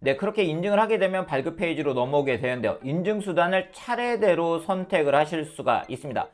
네, 그렇게 인증을 하게 되면 발급 페이지로 넘어오게 되는데요. 인증 수단을 차례대로 선택을 하실 수가 있습니다.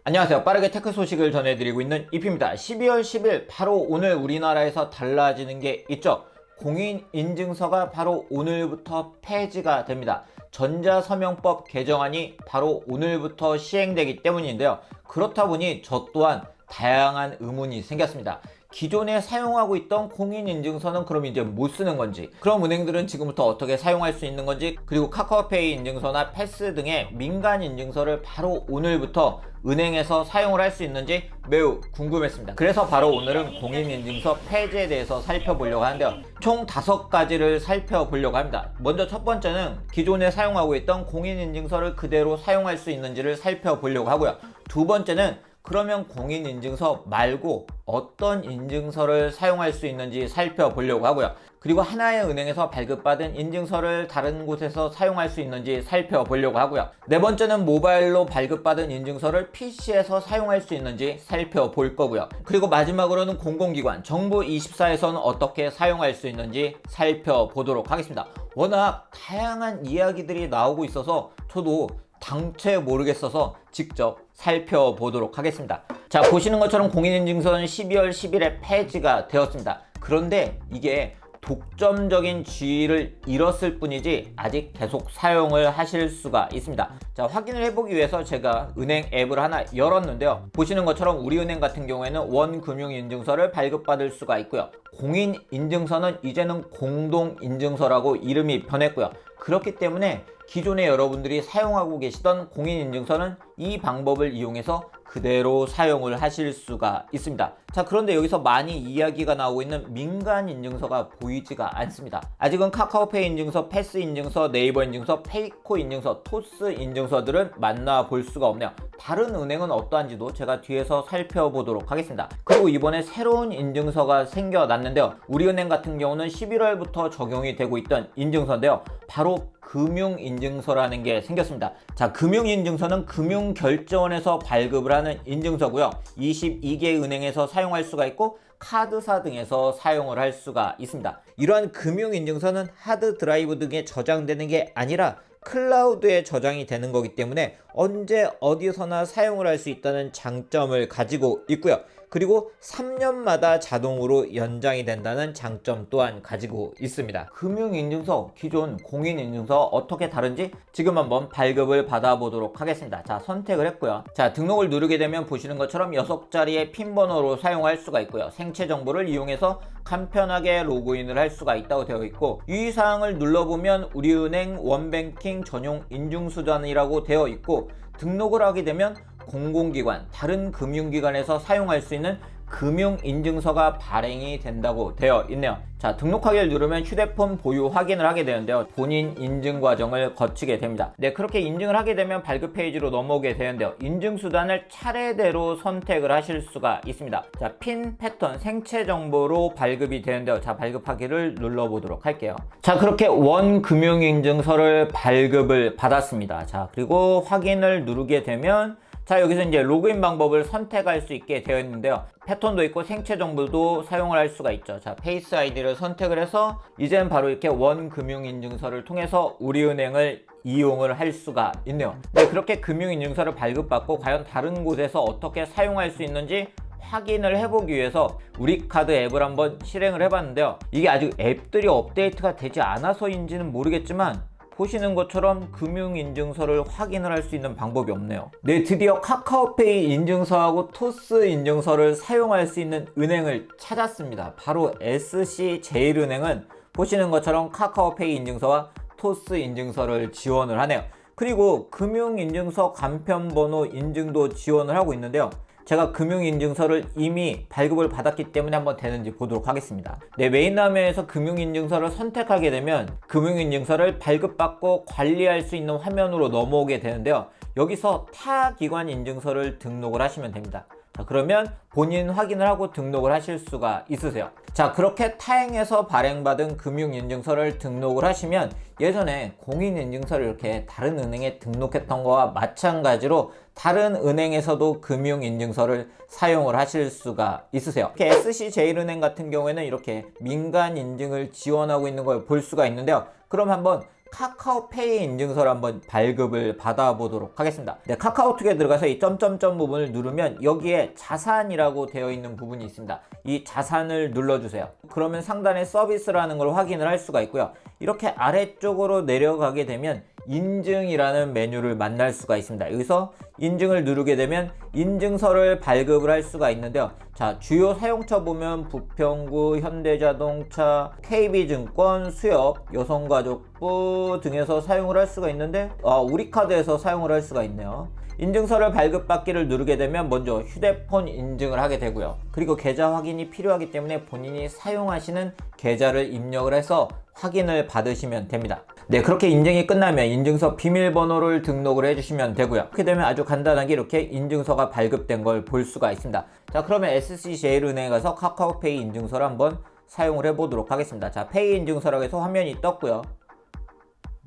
안녕하세요. 빠르게 테크 소식을 전해드리고 있는 이피입니다. 12월 10일 바로 오늘 우리나라에서 달라지는 게 있죠. 공인인증서가 바로 오늘부터 폐지가 됩니다. 전자서명법 개정안이 바로 오늘부터 시행되기 때문인데요. 그렇다 보니 저 또한 다양한 의문이 생겼습니다. 기존에 사용하고 있던 공인인증서는 그럼 이제 못 쓰는 건지, 그럼 은행들은 지금부터 어떻게 사용할 수 있는 건지, 그리고 카카오페이 인증서나 패스 등의 민간 인증서를 바로 오늘부터 은행에서 사용을 할 수 있는지 매우 궁금했습니다. 그래서 바로 오늘은 공인인증서 폐지에 대해서 살펴보려고 하는데요. 총 5가지를 살펴보려고 합니다. 먼저 첫 번째는 기존에 사용하고 있던 공인인증서를 그대로 사용할 수 있는지를 살펴보려고 하고요. 두 번째는 그러면 공인인증서 말고 어떤 인증서를 사용할 수 있는지 살펴보려고 하고요. 그리고 하나의 은행에서 발급받은 인증서를 다른 곳에서 사용할 수 있는지 살펴보려고 하고요. 네 번째는 모바일로 발급받은 인증서를 PC에서 사용할 수 있는지 살펴볼 거고요. 그리고 마지막으로는 공공기관 정부24에서는 어떻게 사용할 수 있는지 살펴보도록 하겠습니다. 워낙 다양한 이야기들이 나오고 있어서 저도 당최 모르겠어서 직접 살펴보도록 하겠습니다. 자, 보시는 것처럼 공인인증서는 12월 10일에 폐지가 되었습니다. 그런데 이게 독점적인 지위를 잃었을 뿐이지 아직 계속 사용을 하실 수가 있습니다. 자, 확인을 해보기 위해서 제가 은행 앱을 하나 열었는데요. 보시는 것처럼 우리은행 같은 경우에는 원금융인증서를 발급받을 수가 있고요. 공인인증서는 이제는 공동인증서라고 이름이 변했고요. 그렇기 때문에 기존에 여러분들이 사용하고 계시던 공인인증서는 이 방법을 이용해서 그대로 사용을 하실 수가 있습니다. 자, 그런데 여기서 많이 이야기가 나오고 있는 민간 인증서가 보이지가 않습니다. 아직은 카카오페이 인증서, 패스 인증서, 네이버 인증서, 페이코 인증서, 토스 인증서들은 만나볼 수가 없네요. 다른 은행은 어떠한지도 제가 뒤에서 살펴보도록 하겠습니다. 그리고 이번에 새로운 인증서가 생겨났는데요. 우리은행 같은 경우는 11월부터 적용이 되고 있던 인증서인데요. 바로 금융인증서라는 게 생겼습니다. 자, 금융인증서는 금융결제원에서 발급을 하는 인증서고요. 22개 은행에서 사용할 수가 있고 카드사 등에서 사용을 할 수가 있습니다. 이러한 금융인증서는 하드드라이브 등에 저장되는 게 아니라 클라우드에 저장이 되는 거기 때문에 언제 어디서나 사용을 할 수 있다는 장점을 가지고 있고요. 그리고 3년마다 자동으로 연장이 된다는 장점 또한 가지고 있습니다. 금융인증서, 기존 공인인증서 어떻게 다른지 지금 한번 발급을 받아보도록 하겠습니다. 자, 선택을 했고요. 자, 등록을 누르게 되면 보시는 것처럼 6자리의 핀 번호로 사용할 수가 있고요. 생체 정보를 이용해서 간편하게 로그인을 할 수가 있다고 되어 있고, 유의사항을 눌러보면 우리은행 원뱅킹 전용 인증수단이라고 되어 있고, 등록을 하게 되면 공공기관, 다른 금융기관에서 사용할 수 있는 금융인증서가 발행이 된다고 되어 있네요. 자, 등록하기를 누르면 휴대폰 보유 확인을 하게 되는데요. 본인 인증 과정을 거치게 됩니다. 네, 그렇게 인증을 하게 되면 발급 페이지로 넘어오게 되는데요. 인증 수단을 차례대로 선택을 하실 수가 있습니다. 자, 핀, 패턴, 생체 정보로 발급이 되는데요. 자, 발급하기를 눌러보도록 할게요. 자, 그렇게 원 금융인증서를 발급을 받았습니다. 자, 그리고 확인을 누르게 되면 자, 여기서 이제 로그인 방법을 선택할 수 있게 되어 있는데요. 패턴도 있고 생체 정보도 사용을 할 수가 있죠. 자, 페이스 아이디를 선택을 해서 이젠 바로 이렇게 원금융인증서를 통해서 우리은행을 이용을 할 수가 있네요. 네, 그렇게 금융인증서를 발급받고 과연 다른 곳에서 어떻게 사용할 수 있는지 확인을 해보기 위해서 우리카드 앱을 한번 실행을 해봤는데요. 이게 아직 앱들이 업데이트가 되지 않아서인지는 모르겠지만 보시는 것처럼 금융인증서를 확인을 할 수 있는 방법이 없네요. 네, 드디어 카카오페이 인증서하고 토스 인증서를 사용할 수 있는 은행을 찾았습니다. 바로 SC제일은행은 보시는 것처럼 카카오페이 인증서와 토스 인증서를 지원을 하네요. 그리고 금융인증서 간편번호 인증도 지원을 하고 있는데요. 제가 금융인증서를 이미 발급을 받았기 때문에 한번 되는지 보도록 하겠습니다. 네, 메인 화면에서 금융인증서를 선택하게 되면 금융인증서를 발급받고 관리할 수 있는 화면으로 넘어오게 되는데요. 여기서 타 기관 인증서를 등록을 하시면 됩니다. 자, 그러면 본인 확인을 하고 등록을 하실 수가 있으세요. 자, 그렇게 타행에서 발행받은 금융인증서를 등록을 하시면 예전에 공인인증서를 이렇게 다른 은행에 등록했던 거와 마찬가지로 다른 은행에서도 금융인증서를 사용을 하실 수가 있으세요. SC제일은행 같은 경우에는 이렇게 민간 인증을 지원하고 있는 걸 볼 수가 있는데요. 그럼 한번 카카오페이 인증서를 한번 발급을 받아보도록 하겠습니다. 네, 카카오톡에 들어가서 이 점점점 부분을 누르면 여기에 자산이라고 되어 있는 부분이 있습니다. 이 자산을 눌러주세요. 그러면 상단에 서비스라는 걸 확인을 할 수가 있고요. 이렇게 아래쪽으로 내려가게 되면 인증이라는 메뉴를 만날 수가 있습니다. 여기서 인증을 누르게 되면 인증서를 발급을 할 수가 있는데요. 자, 주요 사용처 보면 부평구, 현대자동차, KB증권, 수협, 여성가족부 등에서 사용을 할 수가 있는데 우리카드에서 사용을 할 수가 있네요. 인증서를 발급받기를 누르게 되면 먼저 휴대폰 인증을 하게 되고요. 그리고 계좌 확인이 필요하기 때문에 본인이 사용하시는 계좌를 입력을 해서 확인을 받으시면 됩니다. 네, 그렇게 인증이 끝나면 인증서 비밀번호를 등록을 해주시면 되고요. 그렇게 되면 아주 간단하게 이렇게 인증서가 발급된 걸 볼 수가 있습니다. 자, 그러면 SC제일은행에 가서 카카오페이 인증서를 한번 사용을 해보도록 하겠습니다. 자, 페이 인증서라고 해서 화면이 떴고요.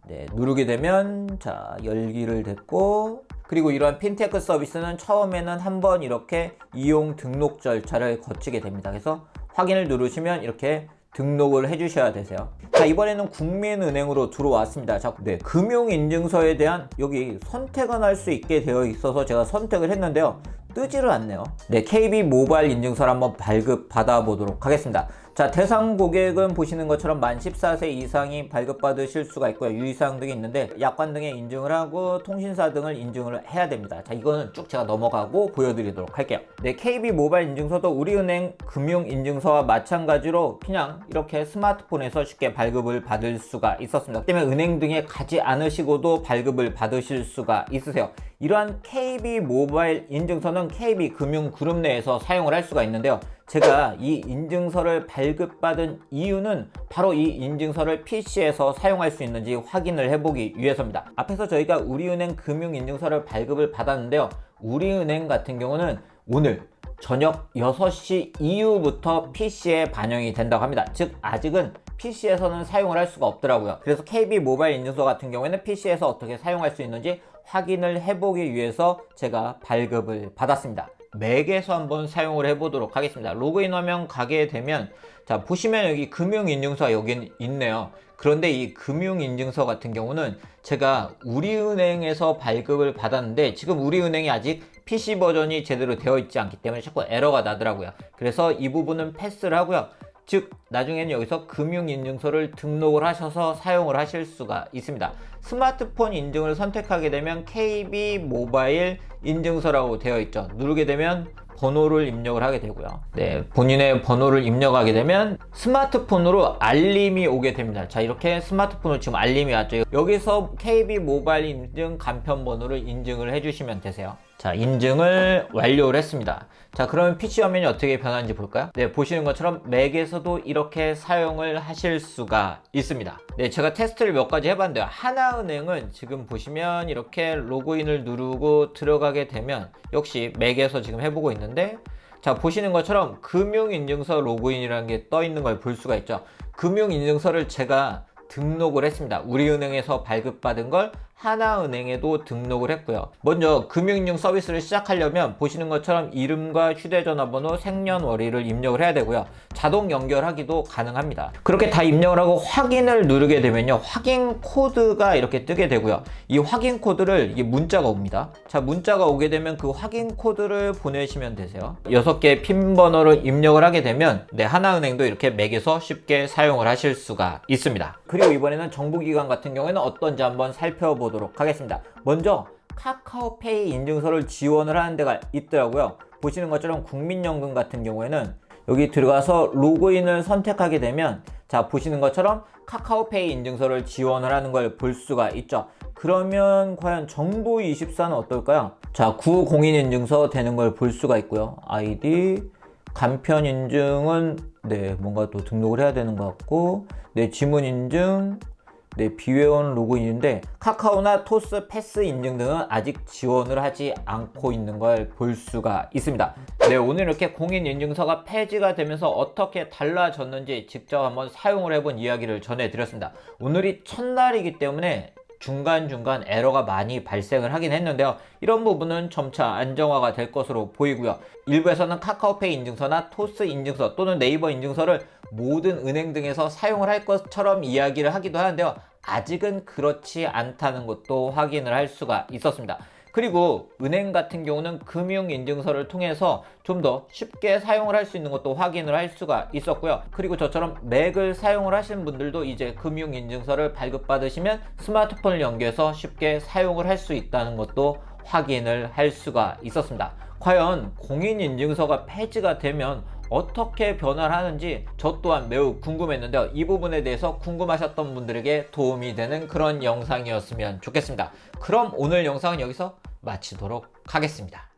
네, 누르게 되면 자, 열기를 됐고, 그리고 이러한 핀테크 서비스는 처음에는 한번 이렇게 이용 등록 절차를 거치게 됩니다. 그래서 확인을 누르시면 이렇게 등록을 해주셔야 되세요. 자, 이번에는 국민은행으로 들어왔습니다. 자, 네, 금융인증서에 대한 여기 선택을 할 수 있게 되어 있어서 제가 선택을 했는데요. 뜨지를 않네요. 네, KB 모바일 인증서를 한번 발급 받아보도록 하겠습니다. 자, 대상 고객은 보시는 것처럼 만 14세 이상이 발급받으실 수가 있고요. 유의사항 등이 있는데 약관 등에 인증을 하고 통신사 등을 인증을 해야 됩니다. 자, 이거는 쭉 제가 넘어가고 보여드리도록 할게요. 네, KB 모바일 인증서도 우리은행 금융인증서와 마찬가지로 그냥 이렇게 스마트폰에서 쉽게 발급을 받을 수가 있었습니다. 그 때문에 은행 등에 가지 않으시고도 발급을 받으실 수가 있으세요. 이러한 KB 모바일 인증서는 KB 금융그룹 내에서 사용을 할 수가 있는데요. 제가 이 인증서를 발급받은 이유는 바로 이 인증서를 PC에서 사용할 수 있는지 확인을 해보기 위해서입니다. 앞에서 저희가 우리은행 금융인증서를 발급을 받았는데요. 우리은행 같은 경우는 오늘 저녁 6시 이후부터 PC에 반영이 된다고 합니다. 즉 아직은 PC에서는 사용을 할 수가 없더라고요. 그래서 KB 모바일 인증서 같은 경우에는 PC에서 어떻게 사용할 수 있는지 확인을 해보기 위해서 제가 발급을 받았습니다. 맥에서 한번 사용을 해보도록 하겠습니다. 로그인 화면 가게 되면 자, 보시면 여기 금융인증서가 여기 있네요. 그런데 이 금융인증서 같은 경우는 제가 우리은행에서 발급을 받았는데 지금 우리은행이 아직 PC 버전이 제대로 되어 있지 않기 때문에 자꾸 에러가 나더라고요. 그래서 이 부분은 패스를 하고요. 즉 나중에는 여기서 금융인증서를 등록을 하셔서 사용을 하실 수가 있습니다. 스마트폰 인증을 선택하게 되면 KB 모바일 인증서라고 되어 있죠. 누르게 되면 번호를 입력을 하게 되고요. 네, 본인의 번호를 입력하게 되면 스마트폰으로 알림이 오게 됩니다. 자, 이렇게 스마트폰으로 지금 알림이 왔죠. 여기서 KB 모바일 인증 간편 번호를 인증을 해주시면 되세요. 자, 인증을 완료를 했습니다. 자, 그러면 PC 화면이 어떻게 변하는지 볼까요? 네, 보시는 것처럼 맥에서도 이렇게 사용을 하실 수가 있습니다. 네, 제가 테스트를 몇 가지 해봤는데요. 하나은행은 지금 보시면 이렇게 로그인을 누르고 들어가게 되면 역시 맥에서 지금 해보고 있는데 자, 보시는 것처럼 금융인증서 로그인이라는 게 떠 있는 걸 볼 수가 있죠. 금융인증서를 제가 등록을 했습니다. 우리은행에서 발급받은 걸 하나은행에도 등록을 했고요. 먼저 금융인증 서비스를 시작하려면 보시는 것처럼 이름과 휴대전화번호, 생년월일을 입력을 해야 되고요. 자동 연결하기도 가능합니다. 그렇게 다 입력을 하고 확인을 누르게 되면요. 확인 코드가 이렇게 뜨게 되고요. 이 확인 코드를 이게 문자가 옵니다. 자, 문자가 오게 되면 그 확인 코드를 보내시면 되세요. 6개의 핀 번호를 입력을 하게 되면 네, 하나은행도 이렇게 맥에서 쉽게 사용을 하실 수가 있습니다. 그리고 이번에는 정부기관 같은 경우에는 어떤지 한번 살펴보도록 하겠습니다. 먼저 카카오페이 인증서를 지원을 하는 데가 있더라고요. 보시는 것처럼 국민연금 같은 경우에는 여기 들어가서 로그인을 선택하게 되면 자, 보시는 것처럼 카카오페이 인증서를 지원을 하는 걸 볼 수가 있죠. 그러면 과연 정부24는 어떨까요? 자, 구공인인증서 되는 걸 볼 수가 있고요. 아이디, 간편인증은 네, 뭔가 또 등록을 해야 되는 것 같고 네, 지문인증, 네, 비회원 로그인인데 카카오나 토스 패스 인증 등은 아직 지원을 하지 않고 있는 걸 볼 수가 있습니다. 네, 오늘 이렇게 공인인증서가 폐지가 되면서 어떻게 달라졌는지 직접 한번 사용을 해본 이야기를 전해드렸습니다. 오늘이 첫날이기 때문에 중간중간 에러가 많이 발생을 하긴 했는데요. 이런 부분은 점차 안정화가 될 것으로 보이고요. 일부에서는 카카오페이 인증서나 토스 인증서 또는 네이버 인증서를 모든 은행 등에서 사용을 할 것처럼 이야기를 하기도 하는데요. 아직은 그렇지 않다는 것도 확인을 할 수가 있었습니다. 그리고 은행 같은 경우는 금융인증서를 통해서 좀 더 쉽게 사용을 할 수 있는 것도 확인을 할 수가 있었고요. 그리고 저처럼 맥을 사용을 하시는 분들도 이제 금융인증서를 발급받으시면 스마트폰을 연계해서 쉽게 사용을 할 수 있다는 것도 확인을 할 수가 있었습니다. 과연 공인인증서가 폐지가 되면 어떻게 변화를 하는지 저 또한 매우 궁금했는데요. 이 부분에 대해서 궁금하셨던 분들에게 도움이 되는 그런 영상이었으면 좋겠습니다. 그럼 오늘 영상은 여기서 마치도록 하겠습니다.